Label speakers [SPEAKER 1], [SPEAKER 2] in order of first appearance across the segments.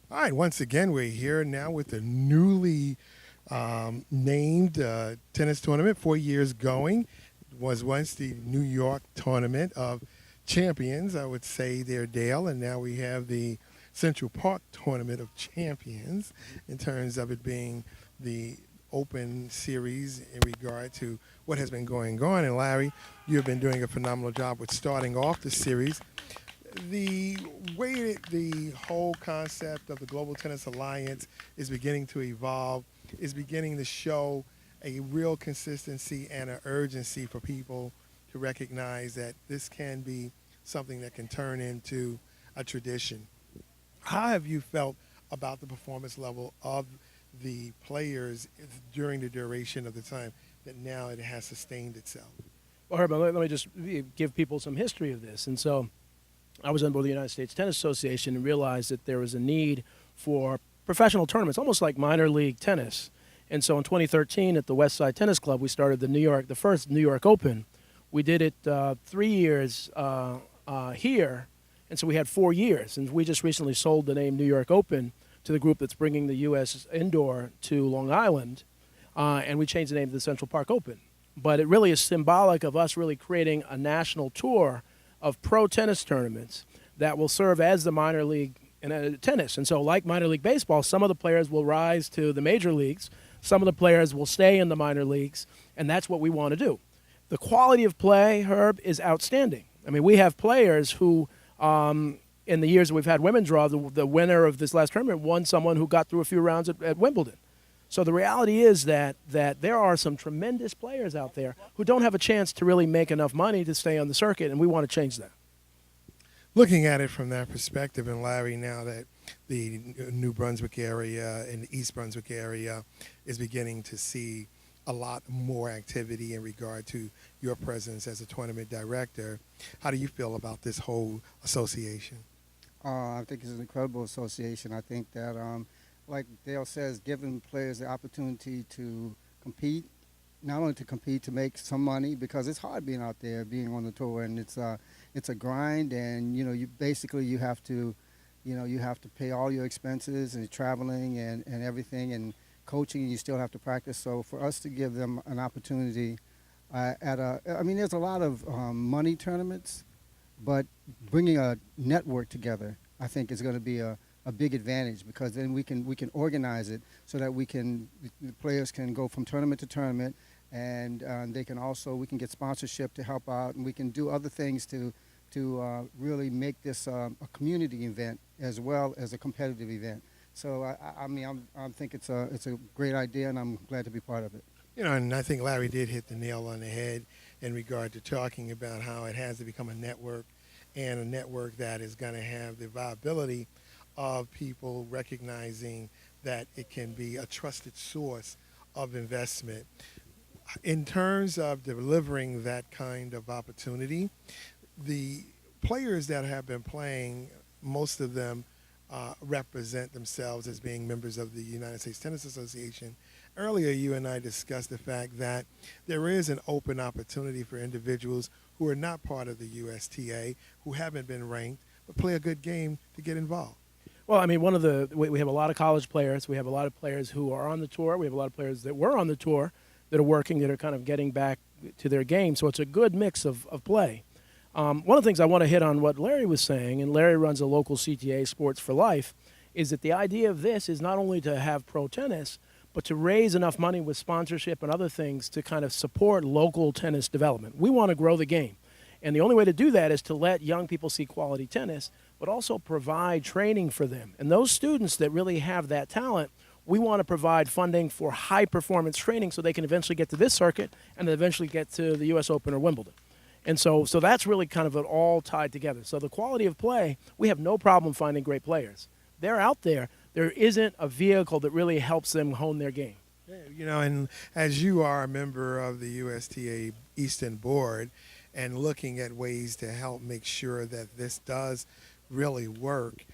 [SPEAKER 1] All right, once again, we're here now with the newly named tennis tournament, 4 years going. It was once the New York Tournament of Champions, I would say there, Dale, and now we have the Central Park Tournament of Champions in terms of it being the open series in regard to what has been going on. And Larry, you have been doing a phenomenal job with starting off the series. The way that the whole concept of the Global Tennis Alliance is beginning to evolve is beginning to show a real consistency and an urgency for people to recognize that this can be something that can turn into a tradition. How have you felt about the performance level of the players during the duration of the time that now it has sustained itself?
[SPEAKER 2] Well, Herb, let me just give people some history of this. And so I was on board the United States Tennis Association and realized that there was a need for professional tournaments, almost like minor league tennis. And so in 2013 at the West Side Tennis Club, we started the first New York Open. We did it 3 years here, and so we had 4 years. And we just recently sold the name New York Open to the group that's bringing the U.S. indoor to Long Island, and we changed the name to the Central Park Open. But it really is symbolic of us really creating a national tour of pro tennis tournaments that will serve as the minor league in tennis. And so like minor league baseball, some of the players will rise to the major leagues, some of the players will stay in the minor leagues, and that's what we want to do. The quality of play, Herb, is outstanding. I mean, we have players who, in the years we've had women draw, the winner of this last tournament won someone who got through a few rounds at Wimbledon. So the reality is that there are some tremendous players out there who don't have a chance to really make enough money to stay on the circuit, and we want to change that.
[SPEAKER 1] Looking at it from that perspective, and Larry, now that the New Brunswick area and the East Brunswick area is beginning to see a lot more activity in regard to your presence as a tournament director, how do you feel about this whole association?
[SPEAKER 3] I think it's an incredible association. I think that, like Dale says, giving players the opportunity to compete, not only to compete, to make some money, because it's hard being out there, being on the tour, and it's a grind, and you have to pay all your expenses and traveling and everything, and coaching, and you still have to practice. So for us to give them an opportunity there's a lot of money tournaments, but bringing a network together, I think, is going to be a big advantage, because then we can organize it so that the players can go from tournament to tournament, and we can get sponsorship to help out, and we can do other things to really make this a community event as well as a competitive event. So I think it's a great idea, and I'm glad to be part of it.
[SPEAKER 1] And I think Larry did hit the nail on the head in regard to talking about how it has to become a network, and a network that is going to have the viability of people recognizing that it can be a trusted source of investment. In terms of delivering that kind of opportunity, the players that have been playing, most of them represent themselves as being members of the United States Tennis Association. Earlier, you and I discussed the fact that there is an open opportunity for individuals who are not part of the USTA, who haven't been ranked, but play a good game to get involved.
[SPEAKER 2] Well, I mean, we have a lot of college players. We have a lot of players who are on the tour. We have a lot of players that were on the tour that are working, that are kind of getting back to their game. So it's a good mix of play. One of the things I want to hit on what Larry was saying, and Larry runs a local CTA, Sports for Life, is that the idea of this is not only to have pro tennis, but to raise enough money with sponsorship and other things to kind of support local tennis development. We want to grow the game. And the only way to do that is to let young people see quality tennis, but also provide training for them. And those students that really have that talent, we want to provide funding for high-performance training so they can eventually get to this circuit and then eventually get to the U.S. Open or Wimbledon. And so that's really kind of it all tied together. So the quality of play, we have no problem finding great players. They're out there. There isn't a vehicle that really helps them hone their game.
[SPEAKER 1] Yeah, and as you are a member of the USTA Eastern Board and looking at ways to help make sure that this does really work,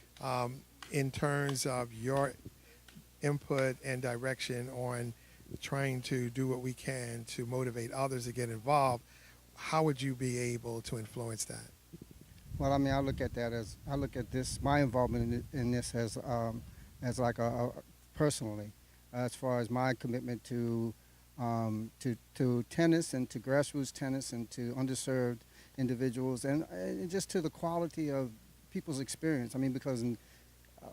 [SPEAKER 1] in terms of your input and direction on trying to do what we can to motivate others to get involved, how would you be able to influence that?
[SPEAKER 3] Well, I look at this, my involvement in this as as like a personally, as far as my commitment to tennis and to grassroots tennis and to underserved individuals and just to the quality of people's experience. I mean, because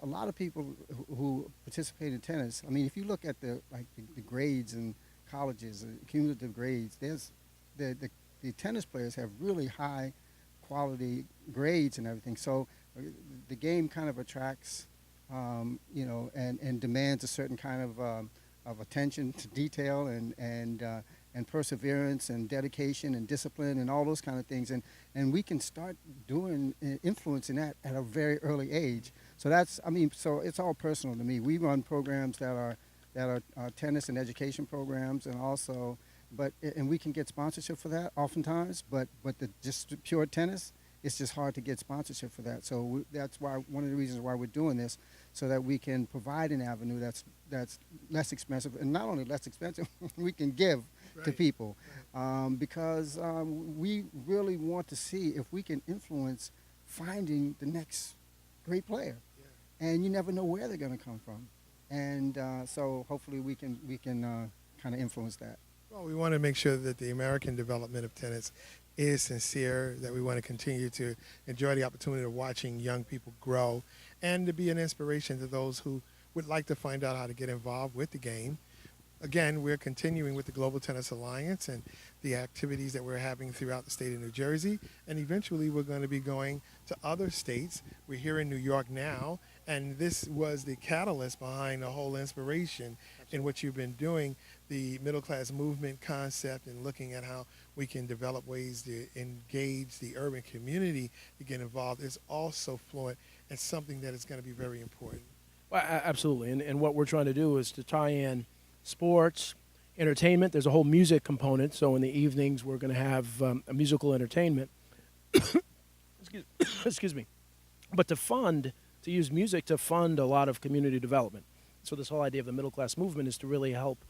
[SPEAKER 3] a lot of people who participate in tennis, I mean, if you look at the grades in colleges, the cumulative grades, the tennis players have really high quality grades and everything. So the game kind of attracts, and demands a certain kind of attention to detail and perseverance and dedication and discipline and all those kind of things. And we can start influencing that at a very early age. So so it's all personal to me. We run programs that are tennis and education programs, and we can get sponsorship for that oftentimes. But just pure tennis, it's just hard to get sponsorship for that. So that's why one of the reasons why we're doing this, so that we can provide an avenue that's less expensive, and not only less expensive, we can give to people, because we really want to see if we can influence finding the next great player, and you never know where they're going to come from, and so hopefully we can kind of influence that.
[SPEAKER 1] Well, we want to make sure that the American development of tennis is sincere, that we want to continue to enjoy the opportunity of watching young people grow and to be an inspiration to those who would like to find out how to get involved with the game. Again, we're continuing with the Global Tennis Alliance and the activities that we're having throughout the state of New Jersey, and eventually we're going to be going to other states. We're here in New York now, and this was the catalyst behind the whole inspiration in what you've been doing, the middle class movement concept, and looking at how we can develop ways to engage the urban community to get involved is also fluent and something that is going to be very important.
[SPEAKER 2] Well, absolutely. And what we're trying to do is to tie in sports, entertainment. There's a whole music component. So in the evenings, we're going to have a musical entertainment. Excuse me. But to use music to fund a lot of community development. So this whole idea of the middle class movement is to really help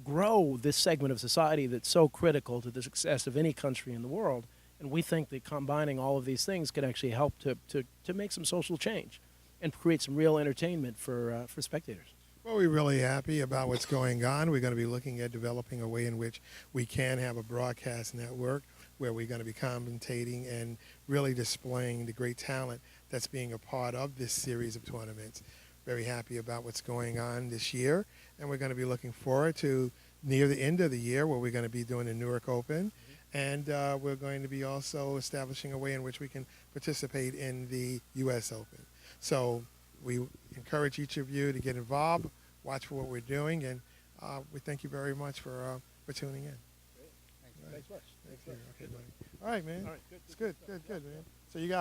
[SPEAKER 2] grow this segment of society that's so critical to the success of any country in the world. And we think that combining all of these things can actually help to make some social change and create some real entertainment for spectators.
[SPEAKER 1] Well, we're really happy about what's going on. We're going to be looking at developing a way in which we can have a broadcast network where we're going to be commentating and really displaying the great talent that's being a part of this series of tournaments. Very happy about what's going on this year, and we're going to be looking forward to near the end of the year where we're going to be doing the Newark Open, and we're going to be also establishing a way in which we can participate in the U.S. Open. So we encourage each of you to get involved, watch for what we're doing, and we thank you very much for tuning in.
[SPEAKER 2] Thanks much.
[SPEAKER 1] Thank you. Okay, buddy. All right, man.
[SPEAKER 2] All right, good.
[SPEAKER 1] It's good, man. So you got